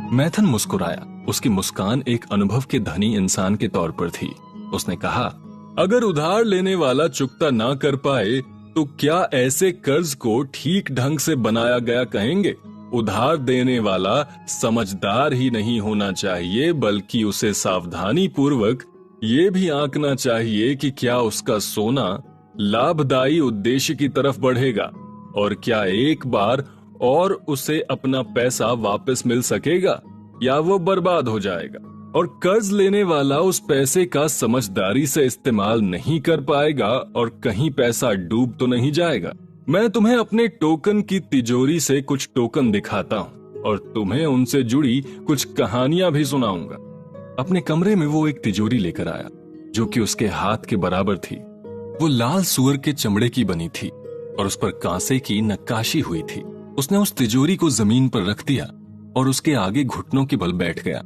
मैथन मुस्कुराया। उसकी मुस्कान एक अनुभव के धनी इंसान के तौर पर थी। उसने कहा, अगर उधार लेने वाला चुकता ना कर पाए तो क्या ऐसे कर्ज को ठीक ढंग से बनाया गया कहेंगे? उधार देने वाला समझदार ही नहीं होना चाहिए, बल्कि उसे सावधानी पूर्वक ये भी आंकना चाहिए कि क्या उसका सोना लाभदायी उद्देश्य की तरफ बढ़ेगा और क्या एक बार और उसे अपना पैसा वापस मिल सकेगा या वो बर्बाद हो जाएगा। और कर्ज लेने वाला उस पैसे का समझदारी से इस्तेमाल नहीं कर पाएगा और कहीं पैसा डूब तो नहीं जाएगा। मैं तुम्हें अपने टोकन की तिजोरी से कुछ टोकन दिखाता हूँ और तुम्हें उनसे जुड़ी कुछ कहानियां भी सुनाऊंगा। अपने कमरे में वो एक तिजोरी लेकर आया जो कि उसके हाथ के बराबर थी। वो लाल सूअर के चमड़े की बनी थी और उस पर कांसे की नक्काशी हुई थी। उसने उस तिजोरी को जमीन पर रख दिया और उसके आगे घुटनों के बल बैठ गया।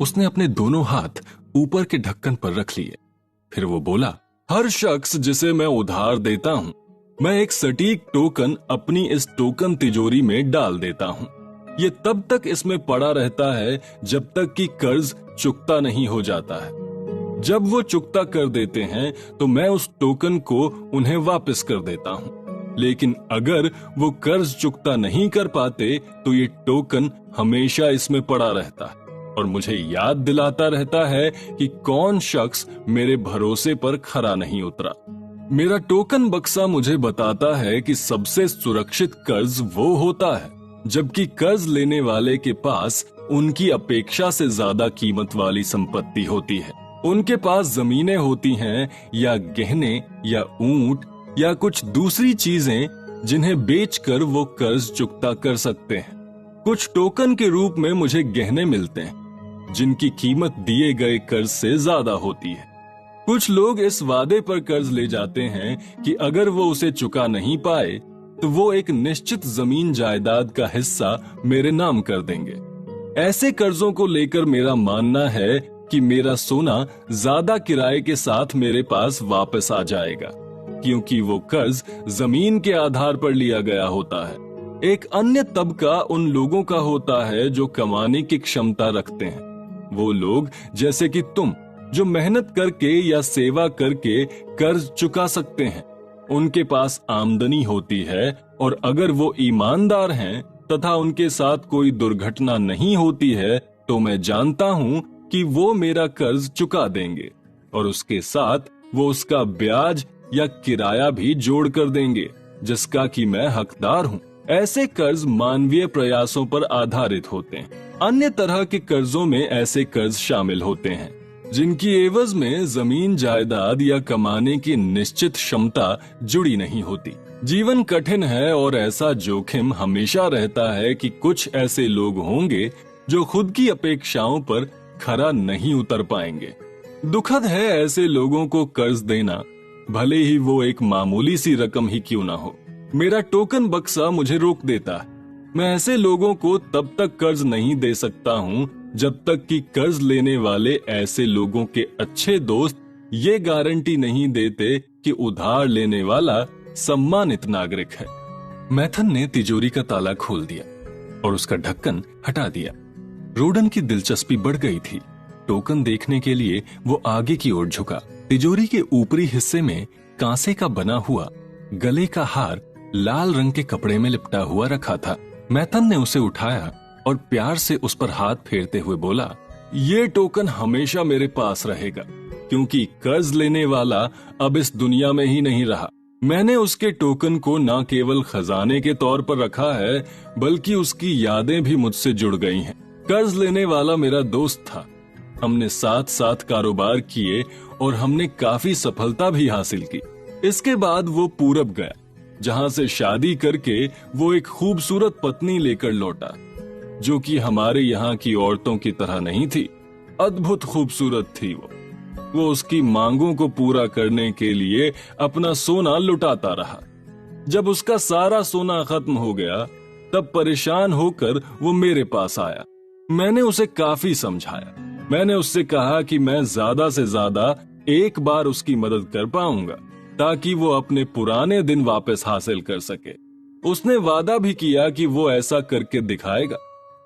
उसने अपने दोनों हाथ ऊपर के ढक्कन पर रख लिए। फिर वो बोला, हर शख्स जिसे मैं उधार देता हूँ, मैं एक सटीक टोकन अपनी इस टोकन तिजोरी में डाल देता हूँ। ये तब तक इसमें पड़ा रहता है जब तक कि कर्ज चुकता नहीं हो जाता है। जब वो चुकता कर देते हैं तो मैं उस टोकन को उन्हें वापस कर देता हूँ। लेकिन अगर वो कर्ज चुकता नहीं कर पाते तो ये टोकन हमेशा इसमें पड़ा रहता है और मुझे याद दिलाता रहता है कि कौन शख्स मेरे भरोसे पर खरा नहीं उतरा। मेरा टोकन बक्सा मुझे बताता है कि सबसे सुरक्षित कर्ज वो होता है जबकि कर्ज लेने वाले के पास उनकी अपेक्षा से ज्यादा कीमत वाली संपत्ति होती है। उनके पास जमीनें होती हैं या गहने या ऊंट या कुछ दूसरी चीजें जिन्हें बेचकर वो कर्ज चुकता कर सकते हैं। कुछ टोकन के रूप में मुझे गहने मिलते हैं जिनकी कीमत दिए गए कर्ज से ज्यादा होती है। कुछ लोग इस वादे पर कर्ज ले जाते हैं कि अगर वो उसे चुका नहीं पाए तो वो एक निश्चित जमीन जायदाद का हिस्सा मेरे नाम कर देंगे। ऐसे कर्जों को लेकर मेरा मानना है कि मेरा सोना ज्यादा किराए के साथ मेरे पास वापस आ जाएगा, क्योंकि वो कर्ज जमीन के आधार पर लिया गया होता है। एक अन्य तबका उन लोगों का होता है जो कमाने की क्षमता रखते हैं। वो लोग जैसे कि तुम, जो मेहनत करके या सेवा करके कर्ज चुका सकते हैं। उनके पास आमदनी होती है और अगर वो ईमानदार हैं तथा उनके साथ कोई दुर्घटना नहीं होती है तो मैं जानता हूँ कि वो मेरा कर्ज चुका देंगे और उसके साथ वो उसका ब्याज या किराया भी जोड़ कर देंगे जिसका कि मैं हकदार हूँ। ऐसे कर्ज मानवीय प्रयासों पर आधारित होते हैं। अन्य तरह के कर्जों में ऐसे कर्ज शामिल होते हैं जिनकी एवज में जमीन जायदाद या कमाने की निश्चित क्षमता जुड़ी नहीं होती। जीवन कठिन है और ऐसा जोखिम हमेशा रहता है कि कुछ ऐसे लोग होंगे जो खुद की अपेक्षाओं पर खरा नहीं उतर पाएंगे। दुखद है ऐसे लोगों को कर्ज देना, भले ही वो एक मामूली सी रकम ही क्यों ना हो। मेरा टोकन बक्सा मुझे रोक देता है। मैं ऐसे लोगों को तब तक कर्ज नहीं दे सकता हूँ जब तक कि कर्ज लेने वाले ऐसे लोगों के अच्छे दोस्त ये गारंटी नहीं देते कि उधार लेने वाला सम्मानित नागरिक है। मैथन ने तिजोरी का ताला खोल दिया और उसका ढक्कन हटा दिया। रोडन की दिलचस्पी बढ़ गई थी। टोकन देखने के लिए वो आगे की ओर झुका। तिजोरी के ऊपरी हिस्से में कांसे का बना हुआ गले का हार लाल रंग के कपड़े में लिपटा हुआ रखा था। मैथन ने उसे उठाया और प्यार से उस पर हाथ फेरते हुए बोला, ये टोकन हमेशा मेरे पास रहेगा क्योंकि कर्ज लेने वाला अब इस दुनिया में ही नहीं रहा। मैंने उसके टोकन को न केवल खजाने के तौर पर रखा है बल्कि उसकी यादें भी मुझसे जुड़ गई हैं। कर्ज लेने वाला मेरा दोस्त था। हमने साथ साथ कारोबार किए और हमने काफी सफलता भी हासिल की। इसके बाद वो पूरब गया जहां से शादी करके वो एक खूबसूरत पत्नी लेकर लौटा जो कि हमारे यहाँ की औरतों की तरह नहीं थी। अद्भुत खूबसूरत थी वो उसकी मांगों को पूरा करने के लिए अपना सोना लुटाता रहा। जब उसका सारा सोना खत्म हो गया तब परेशान होकर वो मेरे पास आया। मैंने उसे काफी समझाया। मैंने उससे कहा कि मैं ज्यादा से ज्यादा एक बार उसकी मदद कर पाऊंगा ताकि वो अपने पुराने दिन वापस हासिल कर सके। उसने वादा भी किया कि वो ऐसा करके दिखाएगा,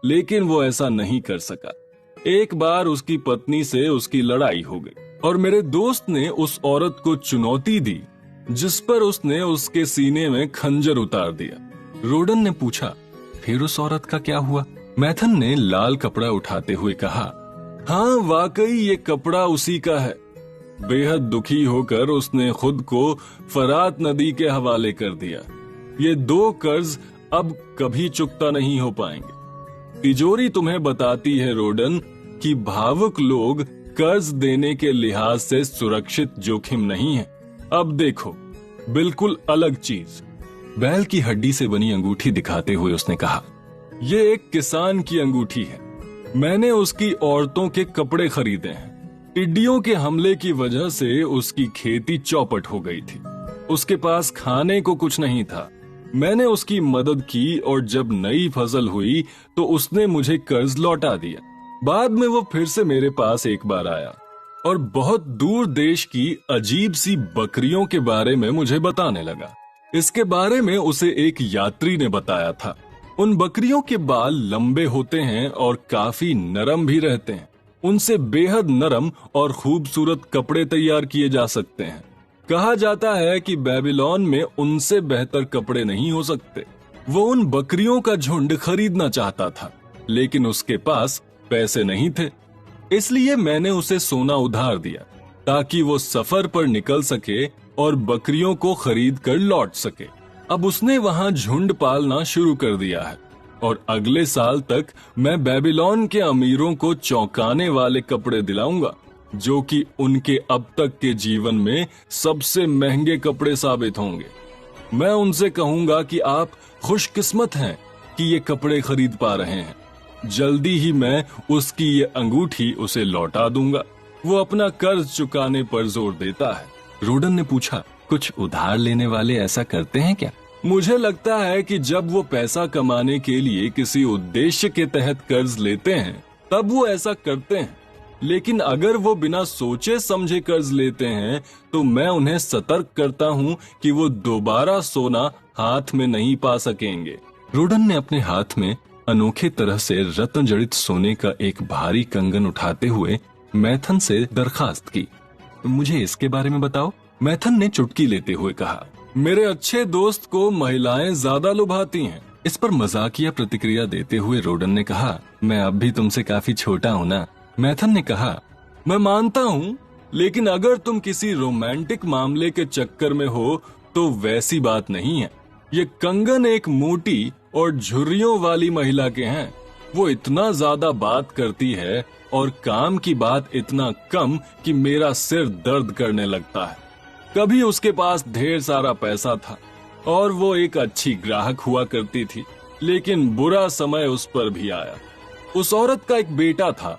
लेकिन वो ऐसा नहीं कर सका। एक बार उसकी पत्नी से उसकी लड़ाई हो गई और मेरे दोस्त ने उस औरत को चुनौती दी, जिस पर उसने उसके सीने में खंजर उतार दिया। रोडन ने पूछा, फिर उस औरत का क्या हुआ? मैथन ने लाल कपड़ा उठाते हुए कहा, हाँ वाकई ये कपड़ा उसी का है। बेहद दुखी होकर उसने खुद को फरात नदी के हवाले कर दिया। ये 2 कर्ज अब कभी चुकता नहीं हो पाएंगे। तिजोरी तुम्हें बताती है रोडन कि भावुक लोग कर्ज देने के लिहाज से सुरक्षित जोखिम नहीं है। अब देखो, बिल्कुल अलग चीज। बैल की हड्डी से बनी अंगूठी दिखाते हुए उसने कहा, ये एक किसान की अंगूठी है। मैंने उसकी औरतों के कपड़े खरीदे हैं। टिड्डियों के हमले की वजह से उसकी खेती चौपट हो गई थी। उसके पास खाने को कुछ नहीं था। मैंने उसकी मदद की और जब नई फसल हुई तो उसने मुझे कर्ज लौटा दिया। बाद में वो फिर से मेरे पास एक बार आया और बहुत दूर देश की अजीब सी बकरियों के बारे में मुझे बताने लगा। इसके बारे में उसे एक यात्री ने बताया था। उन बकरियों के बाल लंबे होते हैं और काफी नरम भी रहते हैं। उनसे बेहद नरम और खूबसूरत कपड़े तैयार किए जा सकते हैं। कहा जाता है कि बेबीलोन में उनसे बेहतर कपड़े नहीं हो सकते। वो उन बकरियों का झुंड खरीदना चाहता था, लेकिन उसके पास पैसे नहीं थे। इसलिए मैंने उसे सोना उधार दिया ताकि वो सफर पर निकल सके और बकरियों को खरीद कर लौट सके। अब उसने वहां झुंड पालना शुरू कर दिया है और अगले साल तक मैं बेबीलोन के अमीरों को चौंकाने वाले कपड़े दिलाऊंगा, जो कि उनके अब तक के जीवन में सबसे महंगे कपड़े साबित होंगे। मैं उनसे कहूंगा कि आप खुशकिस्मत हैं कि ये कपड़े खरीद पा रहे हैं। जल्दी ही मैं उसकी ये अंगूठी उसे लौटा दूंगा। वो अपना कर्ज चुकाने पर जोर देता है। रोडन ने पूछा, कुछ उधार लेने वाले ऐसा करते हैं क्या? मुझे लगता है कि जब वो पैसा कमाने के लिए किसी उद्देश्य के तहत कर्ज लेते हैं तब वो ऐसा करते हैं, लेकिन अगर वो बिना सोचे समझे कर्ज लेते हैं तो मैं उन्हें सतर्क करता हूँ कि वो दोबारा सोना हाथ में नहीं पा सकेंगे। रोडन ने अपने हाथ में अनोखे तरह से रत्न जड़ित सोने का एक भारी कंगन उठाते हुए मैथन से दरखास्त की, मुझे इसके बारे में बताओ। मैथन ने चुटकी लेते हुए कहा, मेरे अच्छे दोस्त को महिलाएं ज्यादा लुभाती हैं। इस पर मजाकिया प्रतिक्रिया देते हुए रोडन ने कहा, मैं अब भी तुमसे काफी छोटा हूँ ना। मैथन ने कहा, मैं मानता हूँ, लेकिन अगर तुम किसी रोमांटिक मामले के चक्कर में हो तो वैसी बात नहीं है। ये कंगन एक मोटी और झुर्रियों वाली महिला के हैं। वो इतना ज्यादा बात करती है और काम की बात इतना कम कि मेरा सिर दर्द करने लगता है। कभी उसके पास ढेर सारा पैसा था और वो एक अच्छी ग्राहक हुआ करती थी, लेकिन बुरा समय उस पर भी आया। उस औरत का एक बेटा था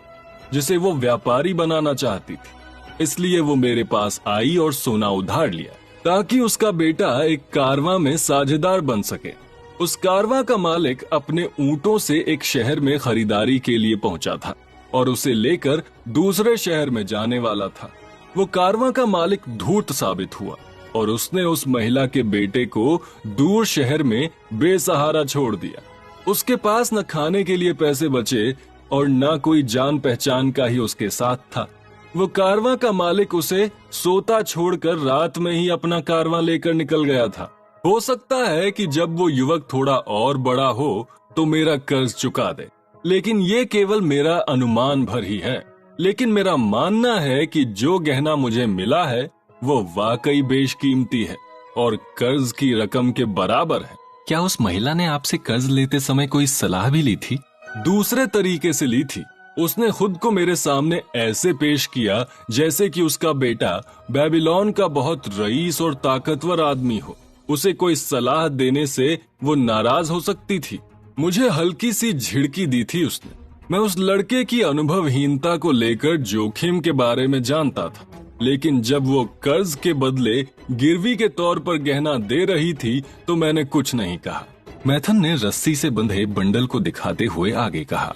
जिसे वो व्यापारी बनाना चाहती थी, इसलिए वो मेरे पास आई और सोना उधार लिया ताकि उसका बेटा एक कारवां में साझेदार बन सके। उस कारवां का मालिक अपने ऊंटों से एक शहर में खरीदारी के लिए पहुंचा था और उसे लेकर दूसरे शहर में जाने वाला था। वो कारवां का मालिक धूर्त साबित हुआ और उसने उस महिला के बेटे को दूर शहर में बेसहारा छोड़ दिया। उसके पास न खाने के लिए पैसे बचे और न कोई जान पहचान का ही उसके साथ था। वो कारवां का मालिक उसे सोता छोड़कर रात में ही अपना कारवां लेकर निकल गया था। हो सकता है कि जब वो युवक थोड़ा और बड़ा हो तो मेरा कर्ज चुका दे, लेकिन ये केवल मेरा अनुमान भर ही है। लेकिन मेरा मानना है कि जो गहना मुझे मिला है वो वाकई बेशकीमती है और कर्ज की रकम के बराबर है। क्या उस महिला ने आपसे कर्ज लेते समय कोई सलाह भी ली थी? दूसरे तरीके से ली थी। उसने खुद को मेरे सामने ऐसे पेश किया जैसे कि उसका बेटा बेबीलोन का बहुत रईस और ताकतवर आदमी हो। उसे कोई सलाह देने से वो नाराज हो सकती थी। मुझे हल्की सी झिड़की दी थी उसने। मैं उस लड़के की अनुभवहीनता को लेकर जोखिम के बारे में जानता था, लेकिन जब वो कर्ज के बदले गिरवी के तौर पर गहना दे रही थी तो मैंने कुछ नहीं कहा। मैथन ने रस्सी से बंधे बंडल को दिखाते हुए आगे कहा,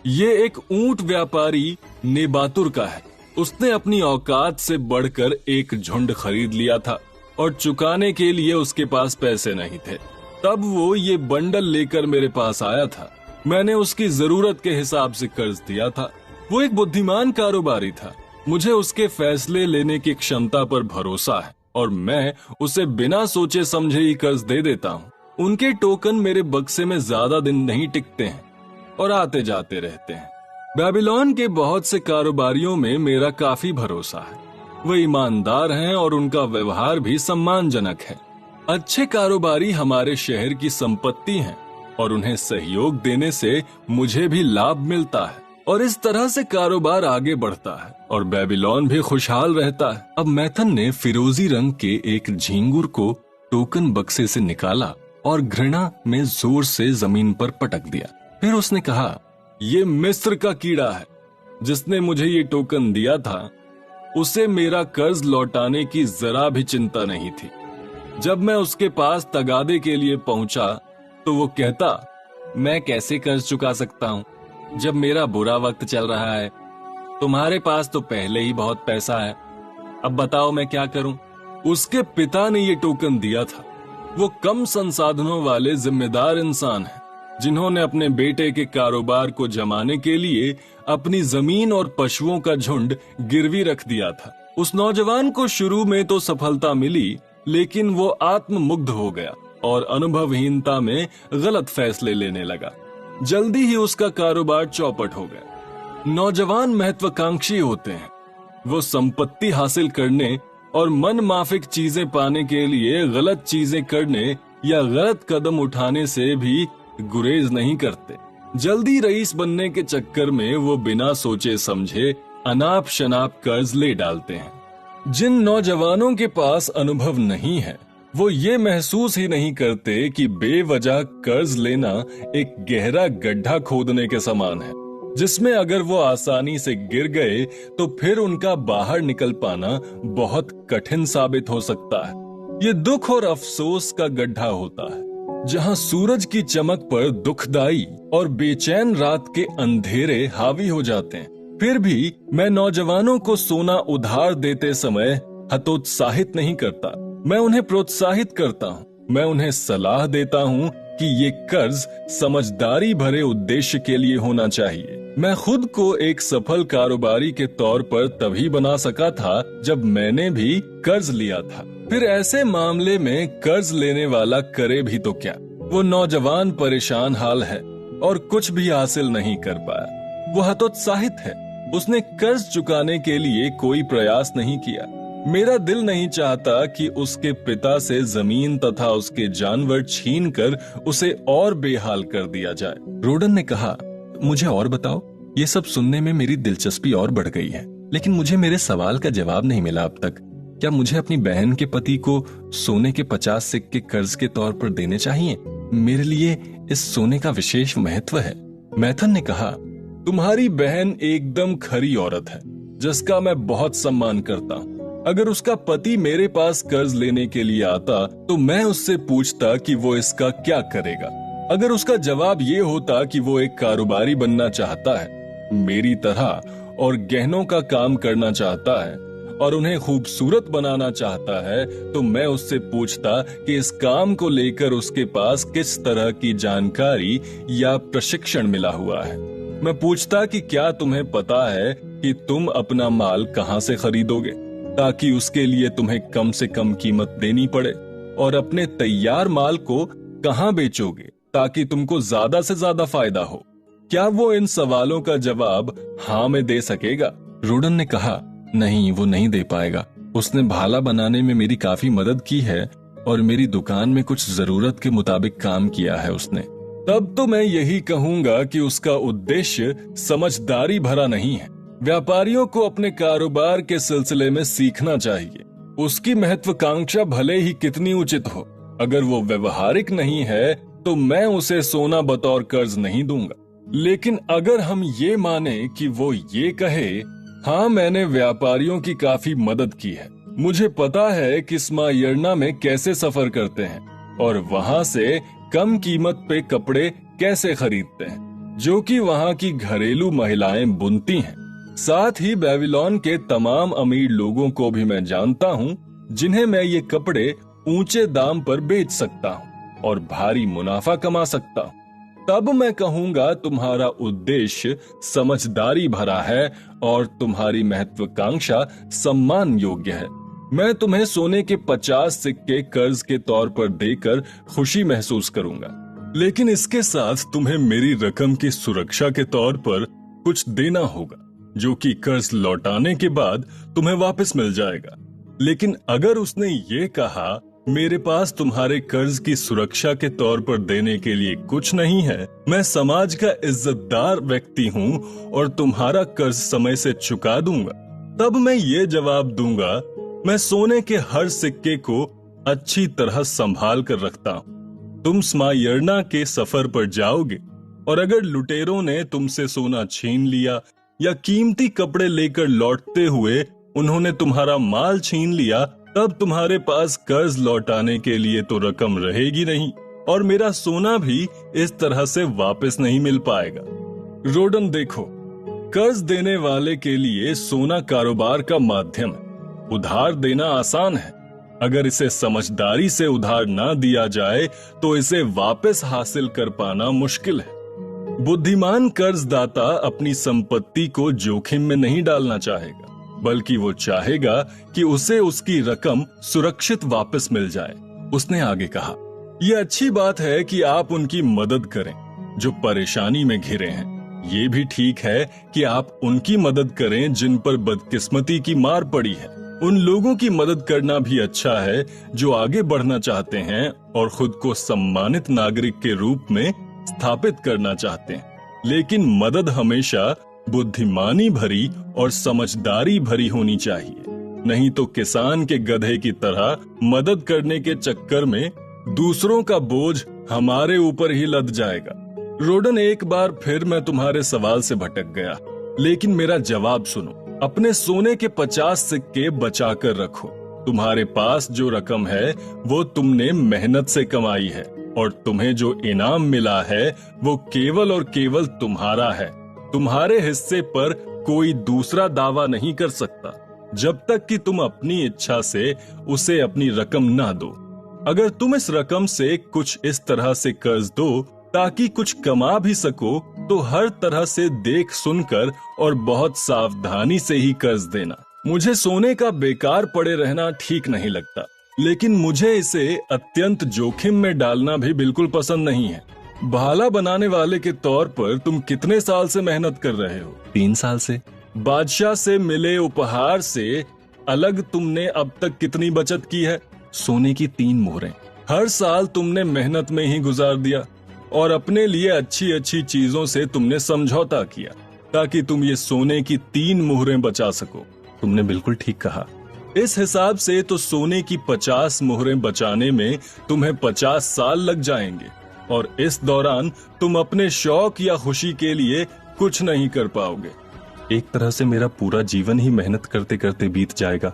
ये एक ऊंट व्यापारी नेबातुर का है। उसने अपनी औकात से बढ़कर एक झुंड खरीद लिया था और चुकाने के लिए उसके पास पैसे नहीं थे। तब वो ये बंडल लेकर मेरे पास आया था। मैंने उसकी जरूरत के हिसाब से कर्ज दिया था। वो एक बुद्धिमान कारोबारी था। मुझे उसके फैसले लेने की क्षमता पर भरोसा है और मैं उसे बिना सोचे समझे ही कर्ज दे देता हूँ। उनके टोकन मेरे बक्से में ज्यादा दिन नहीं टिकते हैं और आते जाते रहते हैं। बेबीलोन के बहुत से कारोबारियों में मेरा काफी भरोसा है। वो ईमानदार हैं और उनका व्यवहार भी सम्मानजनक है। अच्छे कारोबारी हमारे शहर की संपत्ति हैं और उन्हें सहयोग देने से मुझे भी लाभ मिलता है और इस तरह से कारोबार आगे बढ़ता है और बेबीलोन भी खुशहाल रहता है। अब मैथन ने फिरोजी रंग के एक झींगुर को टोकन बक्से से निकाला और घृणा में जोर से जमीन पर पटक दिया। फिर उसने कहा, ये मिस्र का कीड़ा है। जिसने मुझे ये टोकन दिया था उसे मेरा कर्ज लौटाने की जरा भी चिंता नहीं थी। जब मैं उसके पास तगादे के लिए पहुंचा तो वो कहता, मैं कैसे कर्ज चुका सकता हूं जब मेरा बुरा वक्त चल रहा है। तुम्हारे पास तो पहले ही बहुत पैसा है, अब बताओ मैं क्या करूं। उसके पिता ने ये टोकन दिया था। वो कम संसाधनों वाले जिम्मेदार इंसान हैं जिन्होंने अपने बेटे के कारोबार को जमाने के लिए अपनी जमीन और पशुओं का झुंड गिरवी रख दिया था। उस नौजवान को शुरू में तो सफलता मिली, लेकिन वो आत्ममुग्ध हो गया और अनुभवहीनता में गलत फैसले लेने लगा। जल्दी ही उसका कारोबार चौपट हो गया। नौजवान महत्वाकांक्षी होते हैं। वो संपत्ति हासिल करने और मन माफिक चीजें पाने के लिए गलत चीजें करने या गलत कदम उठाने से भी गुरेज नहीं करते। जल्दी रईस बनने के चक्कर में वो बिना सोचे समझे अनाप शनाप कर्ज ले डालते हैं। जिन नौजवानों के पास अनुभव नहीं है वो ये महसूस ही नहीं करते कि बेवजह कर्ज लेना एक गहरा गड्ढा खोदने के समान है, जिसमें अगर वो आसानी से गिर गए तो फिर उनका बाहर निकल पाना बहुत कठिन साबित हो सकता है। ये दुख और अफसोस का गड्ढा होता है जहां सूरज की चमक पर दुखदाई और बेचैन रात के अंधेरे हावी हो जाते हैं। फिर भी मैं नौजवानों को सोना उधार देते समय हतोत्साहित नहीं करता। मैं उन्हें प्रोत्साहित करता हूँ। मैं उन्हें सलाह देता हूँ कि ये कर्ज समझदारी भरे उद्देश्य के लिए होना चाहिए। मैं खुद को एक सफल कारोबारी के तौर पर तभी बना सका था जब मैंने भी कर्ज लिया था। फिर ऐसे मामले में कर्ज लेने वाला करे भी तो क्या। वो नौजवान परेशान हाल है और कुछ भी हासिल नहीं कर पाया। वो हतोत्साहित है। उसने कर्ज चुकाने के लिए कोई प्रयास नहीं किया। मेरा दिल नहीं चाहता कि उसके पिता से जमीन तथा उसके जानवर छीनकर उसे और बेहाल कर दिया जाए। रोडन ने कहा, मुझे और बताओ। ये सब सुनने में मेरी दिलचस्पी और बढ़ गई है, लेकिन मुझे मेरे सवाल का जवाब नहीं मिला अब तक। क्या मुझे अपनी बहन के पति को सोने के 50 सिक्के कर्ज के तौर पर देने चाहिए? मेरे लिए इस सोने का विशेष महत्व है। मैथन ने कहा, तुम्हारी बहन एकदम खरी औरत है जिसका मैं बहुत सम्मान करता हूँ। अगर उसका पति मेरे पास कर्ज लेने के लिए आता तो मैं उससे पूछता कि वो इसका क्या करेगा। अगर उसका जवाब ये होता कि वो एक कारोबारी बनना चाहता है मेरी तरह और गहनों का काम करना चाहता है और उन्हें खूबसूरत बनाना चाहता है, तो मैं उससे पूछता कि इस काम को लेकर उसके पास किस तरह की जानकारी या प्रशिक्षण मिला हुआ है। मैं पूछता कि क्या तुम्हें पता है कि तुम अपना माल कहां से खरीदोगे ताकि उसके लिए तुम्हें कम से कम कीमत देनी पड़े, और अपने तैयार माल को कहां बेचोगे ताकि तुमको ज्यादा से ज्यादा फायदा हो। क्या वो इन सवालों का जवाब हाँ में दे सकेगा? रोडन ने कहा, नहीं, वो नहीं दे पाएगा। उसने भाला बनाने में मेरी काफी मदद की है और मेरी दुकान में कुछ जरूरत के मुताबिक काम किया है उसने। तब तो मैं यही कहूंगा कि उसका उद्देश्य समझदारी भरा नहीं है। व्यापारियों को अपने कारोबार के सिलसिले में सीखना चाहिए। उसकी महत्वाकांक्षा भले ही कितनी उचित हो, अगर वो व्यवहारिक नहीं है तो मैं उसे सोना बतौर कर्ज नहीं दूंगा। लेकिन अगर हम ये माने कि वो ये कहे, हाँ, मैंने व्यापारियों की काफी मदद की है, मुझे पता है कि स्मायर्ना में कैसे सफर करते हैं और वहां से कम कीमत पे कपड़े कैसे खरीदते हैं जो कि वहां की घरेलू महिलाएं बुनती हैं। साथ ही बेबीलोन के तमाम अमीर लोगों को भी मैं जानता हूँ जिन्हें मैं ये कपड़े ऊंचे दाम पर बेच सकता हूँ और भारी मुनाफा कमा सकता हूँ। तब मैं कहूंगा तुम्हारा उद्देश्य समझदारी भरा है और तुम्हारी महत्वाकांक्षा सम्मान योग्य है। मैं तुम्हें सोने के 50 सिक्के कर्ज के तौर पर देकर खुशी महसूस करूंगा, लेकिन इसके साथ तुम्हें मेरी रकम की सुरक्षा के तौर पर कुछ देना होगा, जो कि कर्ज लौटाने के बाद तुम्हें वापस मिल जाएगा। लेकिन अगर उसने ये कहा, मेरे पास तुम्हारे कर्ज की सुरक्षा के तौर पर देने के लिए कुछ नहीं है, मैं समाज का इज्जतदार व्यक्ति हूँ और तुम्हारा कर्ज समय से चुका दूंगा, तब मैं ये जवाब दूंगा, मैं सोने के हर सिक्के को अच्छी तरह संभाल कर रखता हूँ। तुम स्मायर्ना के सफर पर जाओगे और अगर लुटेरों ने तुमसे सोना छीन लिया या कीमती कपड़े लेकर लौटते हुए उन्होंने तुम्हारा माल छीन लिया, तब तुम्हारे पास कर्ज लौटाने के लिए तो रकम रहेगी नहीं और मेरा सोना भी इस तरह से वापस नहीं मिल पाएगा। रोडन, देखो, कर्ज देने वाले के लिए सोना कारोबार का माध्यम है। उधार देना आसान है, अगर इसे समझदारी से उधार ना दिया जाए तो इसे वापस हासिल कर पाना मुश्किल है। बुद्धिमान कर्जदाता अपनी संपत्ति को जोखिम में नहीं डालना चाहेगा, बल्कि वो चाहेगा कि उसे उसकी रकम सुरक्षित वापस मिल जाए। उसने आगे कहा, यह अच्छी बात है कि आप उनकी मदद करें जो परेशानी में घिरे हैं। ये भी ठीक है कि आप उनकी मदद करें जिन पर बदकिस्मती की मार पड़ी है। उन लोगों की मदद करना भी अच्छा है जो आगे बढ़ना चाहते हैं और खुद को सम्मानित नागरिक के रूप में स्थापित करना चाहते हैं। लेकिन मदद हमेशा बुद्धिमानी भरी और समझदारी भरी होनी चाहिए, नहीं तो किसान के गधे की तरह मदद करने के चक्कर में दूसरों का बोझ हमारे ऊपर ही लद जाएगा। रोडन, एक बार फिर मैं तुम्हारे सवाल से भटक गया, लेकिन मेरा जवाब सुनो। अपने सोने के 50 सिक्के बचा कर रखो। तुम्हारे पास जो रकम है वो तुमने मेहनत से कमाई है और तुम्हें जो इनाम मिला है वो केवल और केवल तुम्हारा है। तुम्हारे हिस्से पर कोई दूसरा दावा नहीं कर सकता जब तक कि तुम अपनी इच्छा से उसे अपनी रकम ना दो। अगर तुम इस रकम से कुछ इस तरह से कर्ज दो ताकि कुछ कमा भी सको, तो हर तरह से देख सुनकर और बहुत सावधानी से ही कर्ज देना। मुझे सोने का बेकार पड़े रहना ठीक नहीं लगता, लेकिन मुझे इसे अत्यंत जोखिम में डालना भी बिल्कुल पसंद नहीं है। भाला बनाने वाले के तौर पर तुम कितने साल से मेहनत कर रहे हो? 3 साल से। बादशाह से मिले उपहार से अलग तुमने अब तक कितनी बचत की है? सोने की 3 मोहरें। हर साल तुमने मेहनत में ही गुजार दिया और अपने लिए अच्छी अच्छी चीजों से तुमने समझौता किया ताकि तुम ये सोने की 3 मोहरें बचा सको। तुमने बिल्कुल ठीक कहा। इस हिसाब से तो सोने की 50 मोहरें बचाने में तुम्हें 50 साल लग जाएंगे और इस दौरान तुम अपने शौक या खुशी के लिए कुछ नहीं कर पाओगे। एक तरह से मेरा पूरा जीवन ही मेहनत करते करते बीत जाएगा।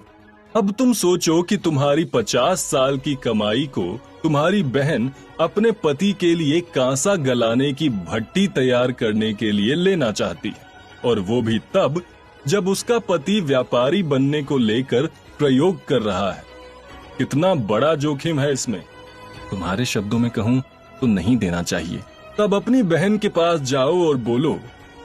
अब तुम सोचो कि तुम्हारी 50 साल की कमाई को तुम्हारी बहन अपने पति के लिए कांसा गलाने की भट्टी तैयार करने के लिए लेना चाहती है, और वो भी तब जब उसका पति व्यापारी बनने को लेकर प्रयोग कर रहा है। कितना बड़ा जोखिम है इसमें। तुम्हारे शब्दों में कहूँ तो नहीं देना चाहिए। तब अपनी बहन के पास जाओ और बोलो,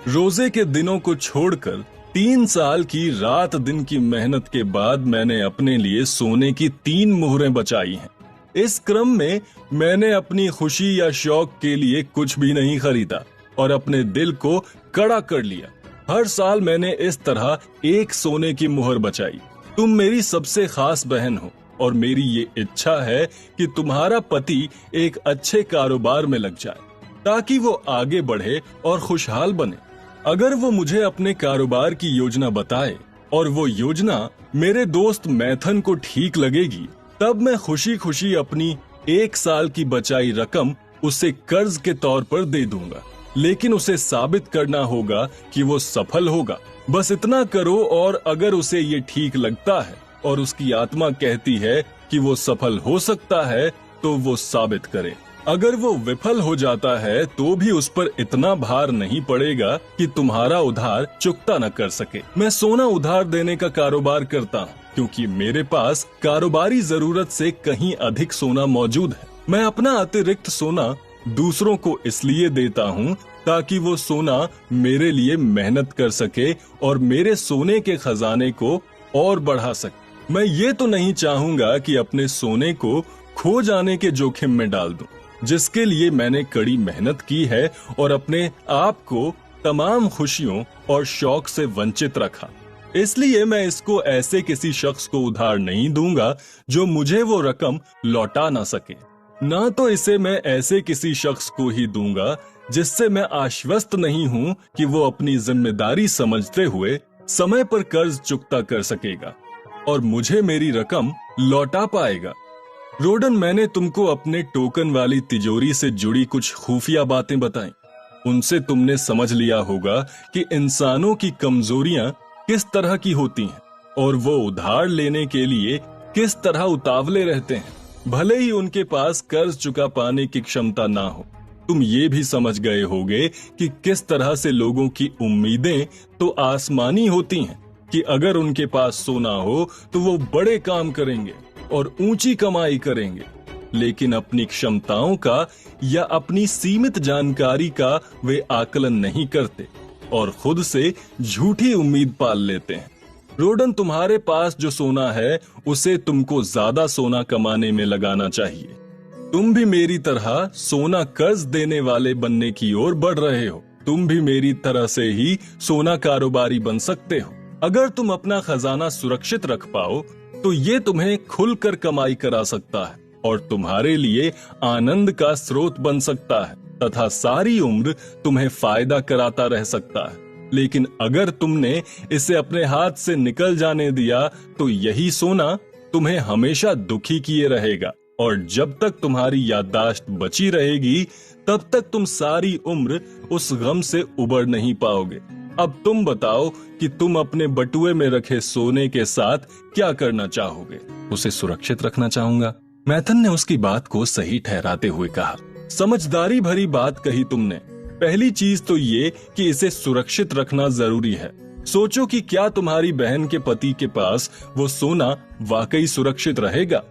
रोजे के दिनों को छोड़कर 3 साल की रात दिन की मेहनत के बाद मैंने अपने लिए सोने की 3 मोहरें बचाई हैं। इस क्रम में मैंने अपनी खुशी या शौक के लिए कुछ भी नहीं खरीदा और अपने दिल को कड़ा कर लिया। हर साल मैंने इस तरह 1 सोने की मोहर बचाई। तुम मेरी सबसे खास बहन हो और मेरी ये इच्छा है कि तुम्हारा पति एक अच्छे कारोबार में लग जाए ताकि वो आगे बढ़े और खुशहाल बने। अगर वो मुझे अपने कारोबार की योजना बताए और वो योजना मेरे दोस्त मैथन को ठीक लगेगी, तब मैं खुशी खुशी अपनी 1 साल की बचाई रकम उसे कर्ज के तौर पर दे दूंगा। लेकिन उसे साबित करना होगा कि वो सफल होगा। बस इतना करो, और अगर उसे ये ठीक लगता है और उसकी आत्मा कहती है कि वो सफल हो सकता है, तो वो साबित करे। अगर वो विफल हो जाता है तो भी उस पर इतना भार नहीं पड़ेगा कि तुम्हारा उधार चुकता न कर सके। मैं सोना उधार देने का कारोबार करता हूँ क्योंकि मेरे पास कारोबारी जरूरत से कहीं अधिक सोना मौजूद है। मैं अपना अतिरिक्त सोना दूसरों को इसलिए देता हूँ ताकि वो सोना मेरे लिए मेहनत कर सके और मेरे सोने के खजाने को और बढ़ा सके। मैं ये तो नहीं चाहूंगा कि अपने सोने को खो जाने के जोखिम में डाल दूं, जिसके लिए मैंने कड़ी मेहनत की है और अपने आप को तमाम खुशियों और शौक से वंचित रखा। इसलिए मैं इसको ऐसे किसी शख्स को उधार नहीं दूंगा जो मुझे वो रकम लौटा ना सके। ना तो इसे मैं ऐसे किसी शख्स को ही दूंगा जिससे मैं आश्वस्त नहीं हूं कि वो अपनी जिम्मेदारी समझते हुए समय पर कर्ज चुकता कर सकेगा और मुझे मेरी रकम लौटा पाएगा। रोडन, मैंने तुमको अपने टोकन वाली तिजोरी से जुड़ी कुछ खुफिया बातें बताई। उनसे तुमने समझ लिया होगा कि इंसानों की कमजोरियां किस तरह की होती हैं और वो उधार लेने के लिए किस तरह उतावले रहते हैं, भले ही उनके पास कर्ज चुका पाने की क्षमता ना हो। तुम ये भी समझ गए होगे कि किस तरह से लोगों की उम्मीदें तो आसमानी होती हैं कि अगर उनके पास सोना हो तो वो बड़े काम करेंगे और ऊंची कमाई करेंगे, लेकिन अपनी क्षमताओं का या अपनी सीमित जानकारी का वे आकलन नहीं करते और खुद से झूठी उम्मीद पाल लेते हैं। रोडन, तुम्हारे पास जो सोना है उसे तुमको ज्यादा सोना कमाने में लगाना चाहिए। तुम भी मेरी तरह सोना कर्ज देने वाले बनने की ओर बढ़ रहे हो। तुम भी मेरी तरह से ही सोना कारोबारी बन सकते हो। अगर तुम अपना खजाना सुरक्षित रख पाओ तो ये तुम्हें खुलकर कमाई करा सकता है और तुम्हारे लिए आनंद का स्रोत बन सकता है तथा सारी उम्र तुम्हें फायदा कराता रह सकता है। लेकिन अगर तुमने इसे अपने हाथ से निकल जाने दिया तो यही सोना तुम्हें हमेशा दुखी किए रहेगा और जब तक तुम्हारी याददाश्त बची रहेगी तब तक तुम सारी उम्र उस गम से उबर नहीं पाओगे। अब तुम बताओ कि तुम अपने बटुए में रखे सोने के साथ क्या करना चाहोगे? उसे सुरक्षित रखना चाहूंगा। मैथन ने उसकी बात को सही ठहराते हुए कहा। समझदारी भरी बात कही तुमने। पहली चीज तो ये कि इसे सुरक्षित रखना जरूरी है। सोचो कि क्या तुम्हारी बहन के पति के पास वो सोना वाकई सुरक्षित रहेगा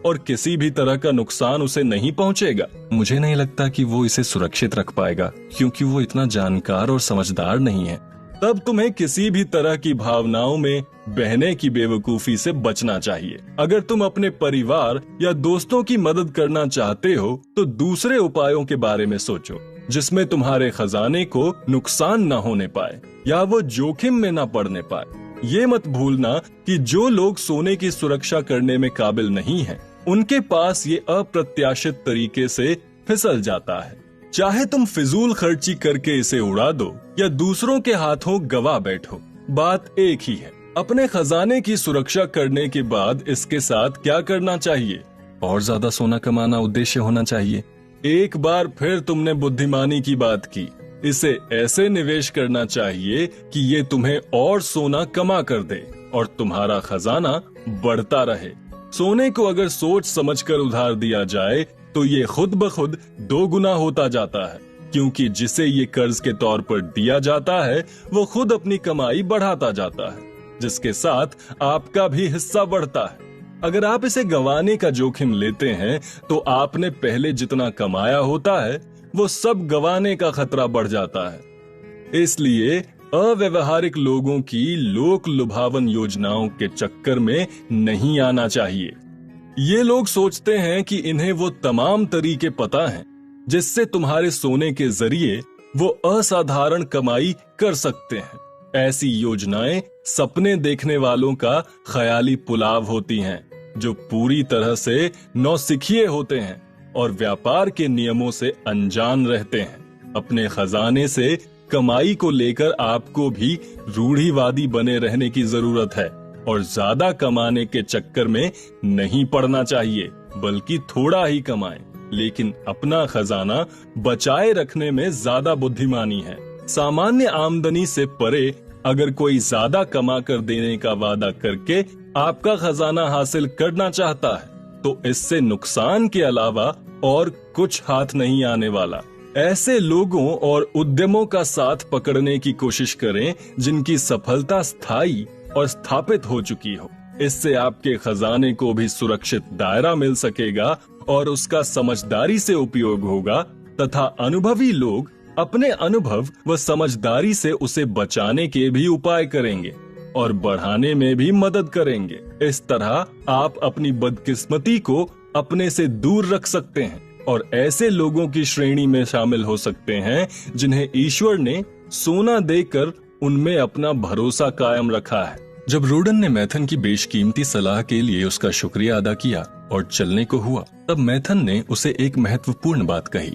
और किसी भी तरह का नुकसान उसे नहीं पहुंचेगा? मुझे नहीं लगता कि वो इसे सुरक्षित रख पाएगा, क्योंकि वो इतना जानकार और समझदार नहीं है। तब तुम्हें किसी भी तरह की भावनाओं में बहने की बेवकूफी से बचना चाहिए। अगर तुम अपने परिवार या दोस्तों की मदद करना चाहते हो तो दूसरे उपायों के बारे में सोचो जिसमें तुम्हारे खजाने को नुकसान न होने पाए या वो जोखिम में न पड़ने पाए। ये मत भूलना कि जो लोग सोने की सुरक्षा करने में काबिल नहीं हैं, उनके पास ये अप्रत्याशित तरीके से फिसल जाता है। चाहे तुम फिजूल खर्ची करके इसे उड़ा दो या दूसरों के हाथों गवा बैठो, बात एक ही है। अपने खजाने की सुरक्षा करने के बाद इसके साथ क्या करना चाहिए? और ज्यादा सोना कमाना उद्देश्य होना चाहिए। एक बार फिर तुमने बुद्धिमानी की बात की। इसे ऐसे निवेश करना चाहिए कि ये तुम्हें और सोना कमा कर दे और तुम्हारा खजाना बढ़ता रहे। सोने को अगर सोच समझकर उधार दिया जाए तो ये खुद ब खुद 2 गुना होता जाता है, क्योंकि जिसे ये कर्ज के तौर पर दिया जाता है वो खुद अपनी कमाई बढ़ाता जाता है, जिसके साथ आपका भी हिस्सा बढ़ता है। अगर आप इसे गंवाने का जोखिम लेते हैं तो आपने पहले जितना कमाया होता है वो सब गंवाने का खतरा बढ़ जाता है। इसलिए अव्यवहारिक लोगों की लोक लुभावन योजनाओं के चक्कर में नहीं आना चाहिए। ये लोग सोचते हैं कि इन्हें वो तमाम तरीके पता हैं जिससे तुम्हारे सोने के जरिए वो असाधारण कमाई कर सकते हैं। ऐसी योजनाएं सपने देखने वालों का ख्याली पुलाव होती हैं जो पूरी तरह से नौसिखिए होते हैं और व्यापार के नियमों से अनजान रहते हैं। अपने खजाने से कमाई को लेकर आपको भी रूढ़िवादी बने रहने की जरूरत है और ज्यादा कमाने के चक्कर में नहीं पड़ना चाहिए, बल्कि थोड़ा ही कमाएं, लेकिन अपना खजाना बचाए रखने में ज्यादा बुद्धिमानी है। सामान्य आमदनी से परे अगर कोई ज्यादा कमा कर देने का वादा करके आपका खजाना हासिल करना चाहता है तो इससे नुकसान के अलावा और कुछ हाथ नहीं आने वाला। ऐसे लोगों और उद्यमों का साथ पकड़ने की कोशिश करें जिनकी सफलता स्थायी और स्थापित हो चुकी हो। इससे आपके खजाने को भी सुरक्षित दायरा मिल सकेगा और उसका समझदारी से उपयोग होगा तथा अनुभवी लोग अपने अनुभव व समझदारी से उसे बचाने के भी उपाय करेंगे और बढ़ाने में भी मदद करेंगे। इस तरह आप अपनी बदकिस्मती को अपने से दूर रख सकते हैं और ऐसे लोगों की श्रेणी में शामिल हो सकते हैं जिन्हें ईश्वर ने सोना देकर उनमें अपना भरोसा कायम रखा है। जब रोडन ने मैथन की बेशकीमती सलाह के लिए उसका शुक्रिया अदा किया और चलने को हुआ, तब मैथन ने उसे एक महत्वपूर्ण बात कही।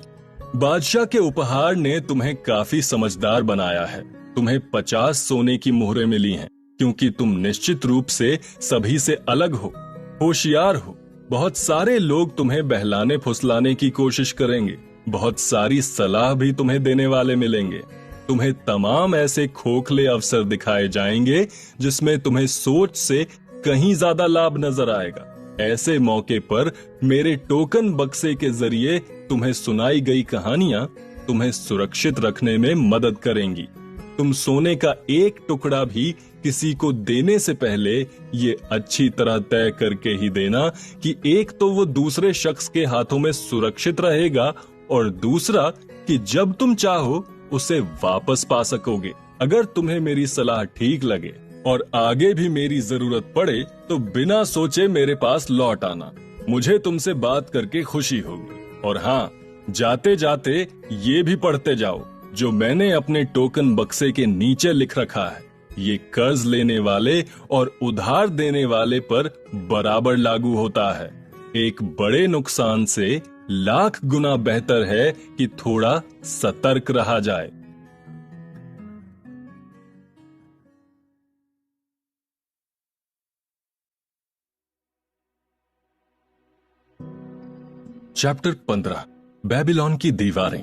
बादशाह के उपहार ने तुम्हें काफी समझदार बनाया है। तुम्हें 50 सोने की मोहरें मिली हैं, क्योंकि तुम निश्चित रूप से सभी से अलग हो, होशियार हो। बहुत सारे लोग तुम्हें बहलाने फुसलाने की कोशिश करेंगे। बहुत सारी सलाह भी तुम्हें देने वाले मिलेंगे। तुम्हें तमाम ऐसे खोखले अवसर दिखाए जाएंगे जिसमें तुम्हें सोच से कहीं ज्यादा लाभ नजर आएगा। ऐसे मौके पर मेरे टोकन बक्से के जरिए तुम्हें सुनाई गई कहानियां तुम्हें सुरक्षित रखने में मदद करेंगी। तुम सोने का एक टुकड़ा भी किसी को देने से पहले ये अच्छी तरह तय करके ही देना कि एक तो वो दूसरे शख्स के हाथों में सुरक्षित रहेगा और दूसरा कि जब तुम चाहो उसे वापस पा सकोगे। अगर तुम्हें मेरी सलाह ठीक लगे और आगे भी मेरी जरूरत पड़े तो बिना सोचे मेरे पास लौट आना। मुझे तुमसे बात करके खुशी होगी। और हाँ, जाते जाते ये भी पढ़ते जाओ जो मैंने अपने टोकन बक्से के नीचे लिख रखा है। ये कर्ज लेने वाले और उधार देने वाले पर बराबर लागू होता है। एक बड़े नुकसान से लाख गुना बेहतर है कि थोड़ा सतर्क रहा जाए। चैप्टर 15। बेबीलोन की दीवारें।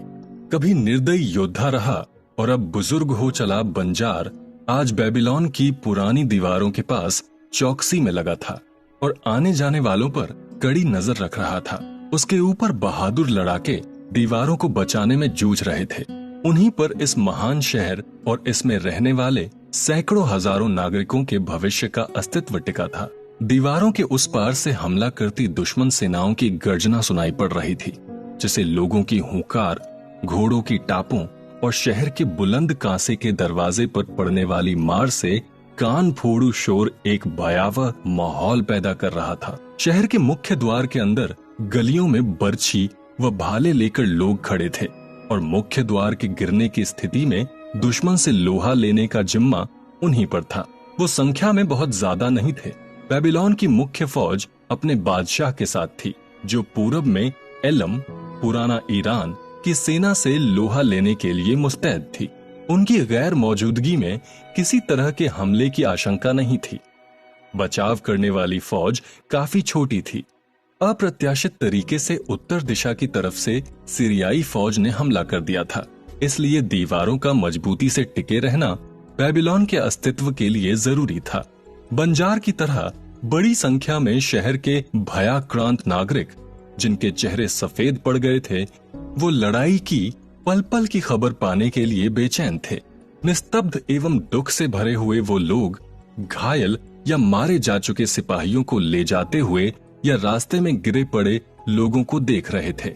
कभी निर्दयी योद्धा रहा और अब बुजुर्ग हो चला बंजार आज बेबीलोन की पुरानी दीवारों के पास चौकसी में लगा था और आने जाने वालों पर कड़ी नजर रख रहा था। उसके ऊपर बहादुर लड़ाके दीवारों को बचाने में जूझ रहे थे। उन्हीं पर इस महान शहर और इसमें रहने वाले सैकड़ों हजारों नागरिकों के भविष्य का अस्तित्व टिका था। दीवारों के उस पार से हमला करती दुश्मन सेनाओं की गर्जना सुनाई पड़ रही थी, जिसे लोगों की हुंकार, घोड़ों की टापों और शहर के बुलंद कांसे के दरवाजे पर पड़ने वाली मार से कान फोड़ू शोर एक भयावह माहौल पैदा कर रहा था। शहर के मुख्य द्वार के अंदर गलियों में बर्छी व भाले लेकर लोग खड़े थे और मुख्य द्वार के गिरने की स्थिति में दुश्मन से लोहा लेने का जिम्मा उन्हीं पर था। वो संख्या में बहुत ज्यादा नहीं थे। बेबीलोन की मुख्य फौज अपने बादशाह के साथ थी, जो पूरब में एलम, पुराना ईरान की सेना से लोहा लेने के लिए मुस्तैद थी। उनकी गैर मौजूदगी में किसी तरह के हमले की आशंका नहीं थी। बचाव करने वाली फौज काफी छोटी थी। अप्रत्याशित तरीके से उत्तर दिशा की तरफ से सीरियाई फौज ने हमला कर दिया था, इसलिए दीवारों का मजबूती से टिके रहना बेबीलोन के अस्तित्व के लिए जरूरी था। बंजार की तरह बड़ी संख्या में शहर के भयाक्रांत नागरिक, जिनके चेहरे सफेद पड़ गए थे, वो लड़ाई की पल पल की खबर पाने के लिए बेचैन थे। निस्तब्ध एवं दुख से भरे हुए वो लोग घायल या मारे जा चुके सिपाहियों को ले जाते हुए या रास्ते में गिरे पड़े लोगों को देख रहे थे।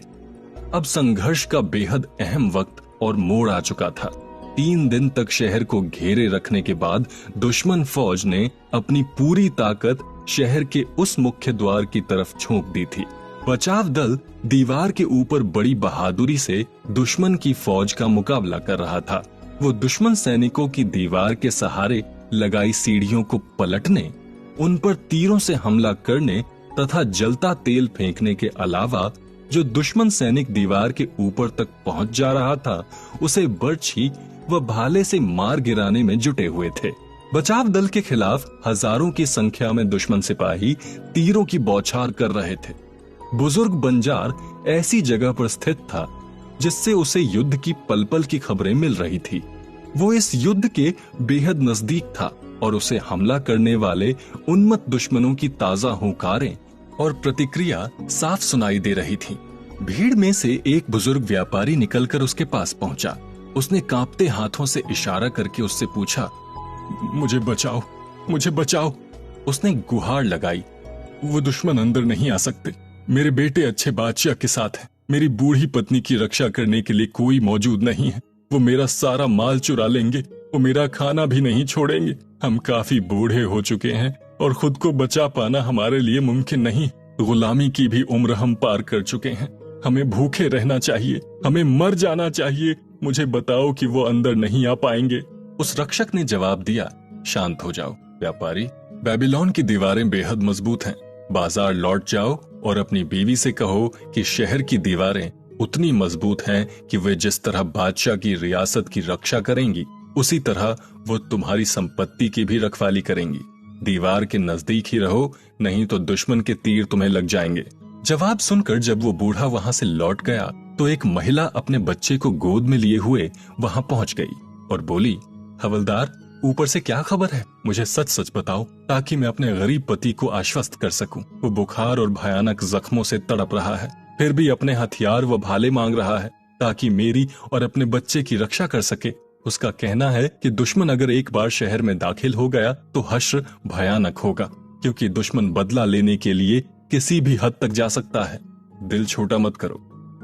अब संघर्ष का बेहद अहम वक्त और मोड़ आ चुका था। 3 दिन तक शहर को घेरे रखने के बाद दुश्मन फौज ने अपनी पूरी ताकत शहर के उस मुख्य द्वार की तरफ झोंक दी थी। बचाव दल दीवार के ऊपर बड़ी बहादुरी से दुश्मन की फौज का मुकाबला कर रहा था। वो दुश्मन सैनिकों की दीवार के सहारे लगाई सीढ़ियों को पलटने, उन पर तीरों से हमला करने तथा जलता तेल फेंकने के अलावा जो दुश्मन सैनिक दीवार के ऊपर तक पहुंच जा रहा था, उसे बर्छी व भाले से मार गिराने में जुटे हुए थे। बचाव दल के खिलाफ हजारों की संख्या में दुश्मन सिपाही तीरों की बौछार कर रहे थे। बुजुर्ग बंजार ऐसी जगह पर स्थित था जिससे उसे युद्ध की पल पल की खबरें मिल रही थी। वो इस युद्ध के बेहद नजदीक था और उसे हमला करने वाले उन्मत्त दुश्मनों की ताजा हुंकारें और प्रतिक्रिया साफ सुनाई दे रही थी। भीड़ में से एक बुजुर्ग व्यापारी निकलकर उसके पास पहुंचा। उसने कांपते हाथों से इशारा करके उससे पूछा, मुझे बचाओ, मुझे बचाओ। उसने गुहार लगाई, वो दुश्मन अंदर नहीं आ सकते। मेरे बेटे अच्छे बादशाह के साथ हैं। मेरी बूढ़ी पत्नी की रक्षा करने के लिए कोई मौजूद नहीं है। वो मेरा सारा माल चुरा लेंगे, वो मेरा खाना भी नहीं छोड़ेंगे। हम काफी बूढ़े हो चुके हैं और खुद को बचा पाना हमारे लिए मुमकिन नहीं। गुलामी की भी उम्र हम पार कर चुके हैं। हमें भूखे रहना चाहिए, हमें मर जाना चाहिए। मुझे बताओ कि वो अंदर नहीं आ पाएंगे। उस रक्षक ने जवाब दिया, शांत हो जाओ व्यापारी, बेबीलोन की दीवारें बेहद मजबूत हैं। बाजार लौट जाओ और अपनी बीवी से कहो कि शहर की दीवारें उतनी मजबूत हैं कि वे जिस तरह बादशाह की रियासत की रक्षा करेंगी, उसी तरह वो तुम्हारी संपत्ति की भी रखवाली करेंगी। दीवार के नजदीक ही रहो, नहीं तो दुश्मन के तीर तुम्हें लग जाएंगे। जवाब सुनकर जब वो बूढ़ा वहां से लौट गया तो एक महिला अपने बच्चे को गोद में लिए हुए वहां पहुंच गई और बोली, हवलदार, ऊपर से क्या खबर है? मुझे सच सच बताओ ताकि मैं अपने गरीब पति को आश्वस्त कर सकूं। वो बुखार और भयानक जख्मों से तड़प रहा है, फिर भी अपने हथियार व भाले मांग रहा है ताकि मेरी और अपने बच्चे की रक्षा कर सके। उसका कहना है कि दुश्मन अगर एक बार शहर में दाखिल हो गया तो हश्र भयानक होगा, क्योंकि दुश्मन बदला लेने के लिए किसी भी हद तक जा सकता है। दिल छोटा मत करो,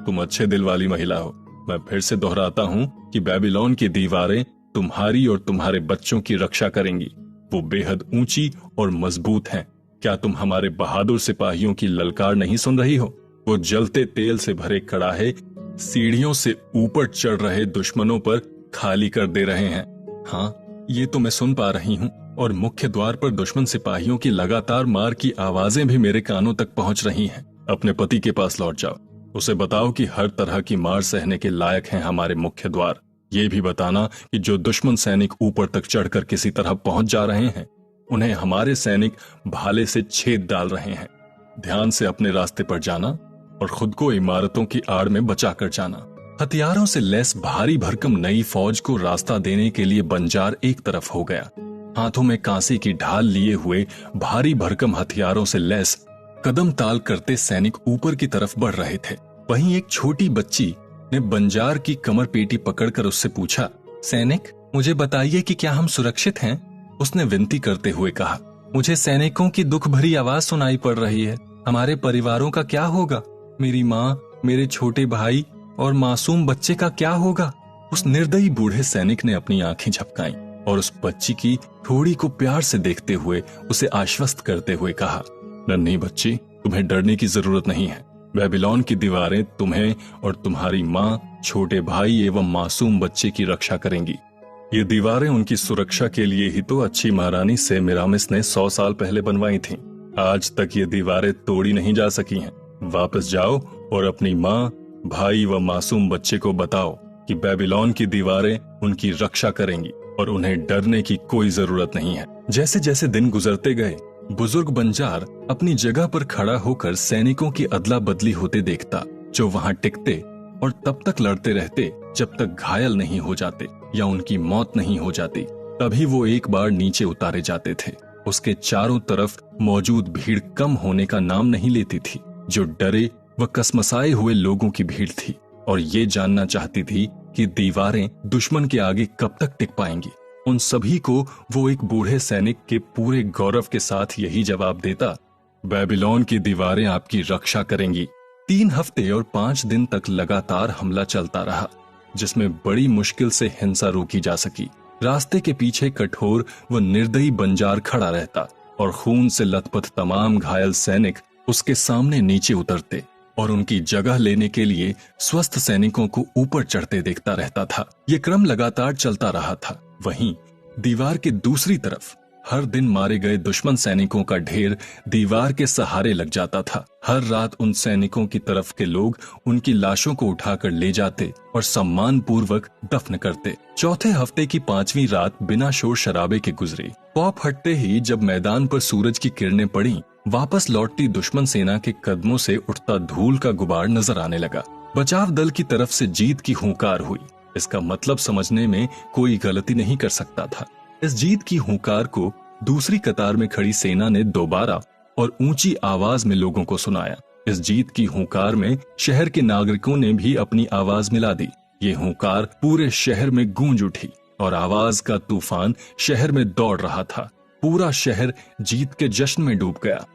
तुम अच्छे दिल वाली महिला हो। मैं फिर से दोहराता हूँ कि बेबीलोन की दीवारें तुम्हारी और तुम्हारे बच्चों की रक्षा करेंगी। वो बेहद ऊंची और मजबूत हैं। क्या तुम हमारे बहादुर सिपाहियों की ललकार नहीं सुन रही हो? वो जलते तेल से भरे कड़ाहे सीढ़ियों से ऊपर चढ़ रहे दुश्मनों पर खाली कर दे रहे हैं। हाँ, ये तो मैं सुन पा रही हूँ, और मुख्य द्वार पर दुश्मन सिपाहियों की लगातार मार की आवाजें भी मेरे कानों तक पहुंच रही हैं। अपने पति के पास लौट जाओ, उसे बताओ कि हर तरह की मार सहने के लायक हैं हमारे मुख्य द्वार। ये भी बताना कि जो दुश्मन सैनिक ऊपर तक चढ़कर किसी तरह पहुंच जा रहे हैं, उन्हें हमारे सैनिक भाले से छेद डाल रहे हैं। ध्यान से अपने रास्ते पर जाना और खुद को इमारतों की आड़ में बचा कर जाना। हथियारों से लैस भारी भरकम नई फौज को रास्ता देने के लिए बंजार एक तरफ हो गया। हाथों में कांसे की ढाल लिए हुए भारी भरकम हथियारों से लैस कदम ताल करते सैनिक ऊपर की तरफ बढ़ रहे थे। वहीं एक छोटी बच्ची ने बंजार की कमर पेटी पकड़कर उससे पूछा, सैनिक, मुझे बताइए कि क्या हम सुरक्षित हैं? उसने विनती करते हुए कहा, मुझे सैनिकों की दुख भरी आवाज सुनाई पड़ रही है। हमारे परिवारों का क्या होगा? मेरी माँ, मेरे छोटे भाई और मासूम बच्चे का क्या होगा? उस निर्दयी बूढ़े सैनिक ने अपनी आंखें झपकाईं और उस बच्ची की ठोड़ी को प्यार से देखते हुए उसे आश्वस्त करते हुए कहा, नन्ही बच्ची, तुम्हें डरने की जरूरत नहीं है। बेबीलोन की दीवारें तुम्हें और तुम्हारी माँ, छोटे भाई एवं मासूम बच्चे की रक्षा करेंगी। ये दीवारें उनकी सुरक्षा के लिए ही तो अच्छी महारानी सेमिरामिस ने 100 साल पहले बनवाई थीं। आज तक ये दीवारें तोड़ी नहीं जा सकी हैं। वापस जाओ और अपनी माँ, भाई व मासूम बच्चे को बताओ कि बेबीलोन की दीवारें उनकी रक्षा करेंगी और उन्हें डरने की कोई जरूरत नहीं है। जैसे जैसे दिन गुजरते गए, बुजुर्ग बंजार अपनी जगह पर खड़ा होकर सैनिकों की अदला बदली होते देखता, जो वहां टिकते और तब तक लड़ते रहते जब तक घायल नहीं हो जाते या उनकी मौत नहीं हो जाती। तभी वो एक बार नीचे उतारे जाते थे। उसके चारों तरफ मौजूद भीड़ कम होने का नाम नहीं लेती थी। जो डरे व कसमसाए हुए लोगों की भीड़ थी और ये जानना चाहती थी कि दीवारें दुश्मन के आगे कब तक टिक पाएंगी। उन सभी को वो एक बूढ़े सैनिक के पूरे गौरव के साथ यही जवाब देता, बेबीलोन की दीवारें आपकी रक्षा करेंगी। 3 हफ्ते और 5 दिन तक लगातार हमला चलता रहा, जिसमें बड़ी मुश्किल से हिंसा रोकी जा सकी। रास्ते के पीछे कठोर व निर्दयी बंजार खड़ा रहता और खून से लथपथ तमाम घायल सैनिक उसके सामने नीचे उतरते और उनकी जगह लेने के लिए स्वस्थ सैनिकों को ऊपर चढ़ते देखता रहता था। ये क्रम लगातार चलता रहा था। वहीं दीवार के दूसरी तरफ हर दिन मारे गए दुश्मन सैनिकों का ढेर दीवार के सहारे लग जाता था। हर रात उन सैनिकों की तरफ के लोग उनकी लाशों को उठाकर ले जाते और सम्मान पूर्वक दफन करते। चौथे हफ्ते की 5वीं रात बिना शोर शराबे के गुजरी। पौ फटते ही जब मैदान पर सूरज की किरणें पड़ी, वापस लौटती दुश्मन सेना के कदमों से उठता धूल का गुबार नजर आने लगा। बचाव दल की तरफ से जीत की हुंकार हुई। इसका मतलब समझने में कोई गलती नहीं कर सकता था। इस जीत की हुंकार को दूसरी कतार में खड़ी सेना ने दोबारा और ऊंची आवाज में लोगों को सुनाया। इस जीत की हुंकार में शहर के नागरिकों ने भी अपनी आवाज मिला दी। ये हुंकार पूरे शहर में गूंज उठी और आवाज का तूफान शहर में दौड़ रहा था। पूरा शहर जीत के जश्न में डूब गया।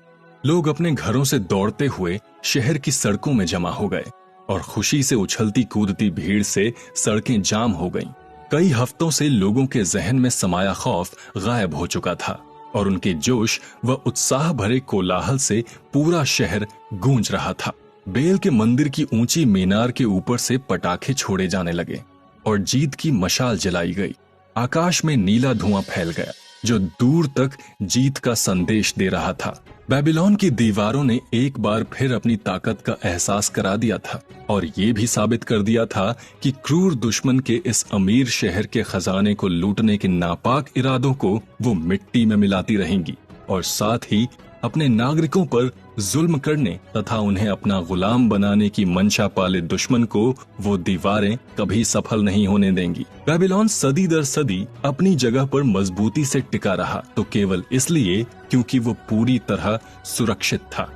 लोग अपने घरों से दौड़ते हुए शहर की सड़कों में जमा हो गए और खुशी से उछलती कूदती भीड़ से सड़कें जाम हो गईं। कई हफ्तों से लोगों के जहन में समाया खौफ गायब हो चुका था और उनके जोश व उत्साह भरे कोलाहल से पूरा शहर गूंज रहा था। बेल के मंदिर की ऊंची मीनार के ऊपर से पटाखे छोड़े जाने लगे और जीत की मशाल जलाई गई। आकाश में नीला धुआं फैल गया जो दूर तक जीत का संदेश दे रहा था। बेबीलोन की दीवारों ने एक बार फिर अपनी ताकत का एहसास करा दिया था और ये भी साबित कर दिया था कि क्रूर दुश्मन के इस अमीर शहर के खजाने को लूटने के नापाक इरादों को वो मिट्टी में मिलाती रहेंगी और साथ ही अपने नागरिकों पर जुल्म करने तथा उन्हें अपना गुलाम बनाने की मंशा पाले दुश्मन को वो दीवारें कभी सफल नहीं होने देंगी। बेबीलोन सदी दर सदी अपनी जगह पर मजबूती से टिका रहा तो केवल इसलिए क्योंकि वो पूरी तरह सुरक्षित था।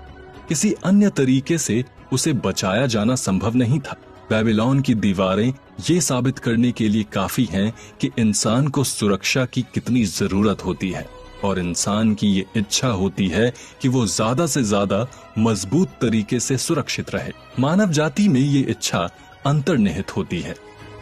किसी अन्य तरीके से उसे बचाया जाना संभव नहीं था। बेबीलोन की दीवारें ये साबित करने के लिए काफी हैं कि इंसान को सुरक्षा की कितनी जरूरत होती है और इंसान की ये इच्छा होती है कि वो ज्यादा से ज्यादा मजबूत तरीके से सुरक्षित रहे। मानव जाति में ये इच्छा अंतर्निहित होती है।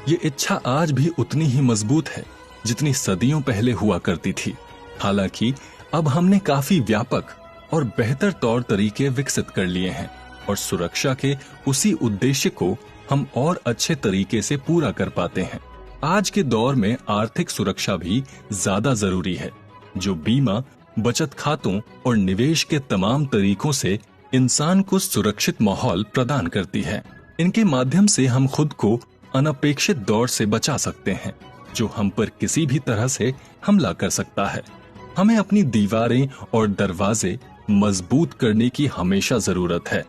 ये इच्छा आज भी उतनी ही मजबूत है जितनी सदियों पहले हुआ करती थी। हालांकि अब हमने काफी व्यापक और बेहतर तौर तरीके विकसित कर लिए हैं और सुरक्षा के उसी उद्देश्य को हम और अच्छे तरीके से पूरा कर पाते हैं। आज के दौर में आर्थिक सुरक्षा भी ज्यादा जरूरी है, जो बीमा, बचत खातों और निवेश के तमाम तरीकों से इंसान को सुरक्षित माहौल प्रदान करती है। इनके माध्यम से हम खुद को अनपेक्षित दौर से बचा सकते हैं जो हम पर किसी भी तरह से हमला कर सकता है। हमें अपनी दीवारें और दरवाजे मजबूत करने की हमेशा जरूरत है।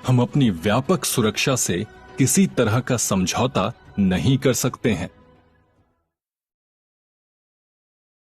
हम अपनी व्यापक सुरक्षा से किसी तरह का समझौता नहीं कर सकते हैं।